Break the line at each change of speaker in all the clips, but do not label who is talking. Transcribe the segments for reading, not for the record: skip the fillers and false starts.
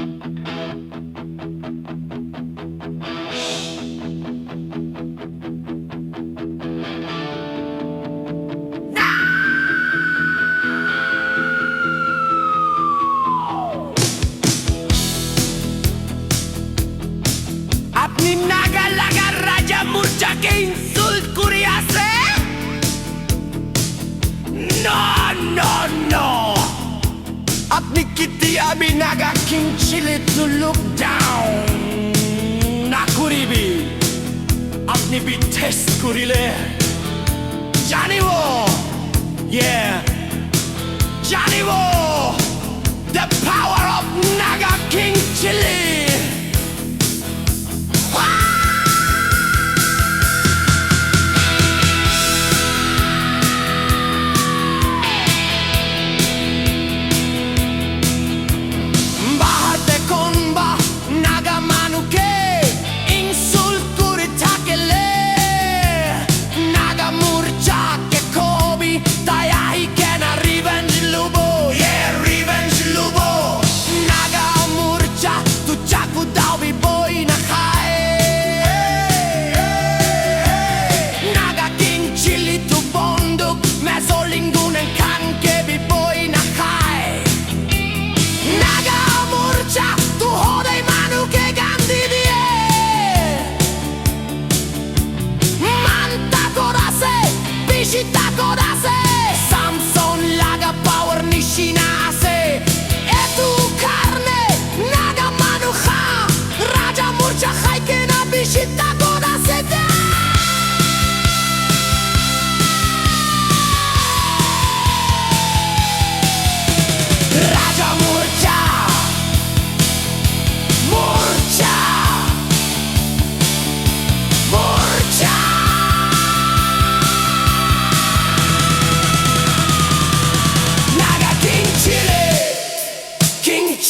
अपनी नागा लगा राजा मुर्चा के इंसल्ट कुरियासे नो नो नो अपनी किती अभी Naga king chilli to look down ना कुरी भी अपनी भी टेस्ट कुरीले जानी वो yeah जानी वो the power of Naga King Chilli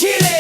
Chilli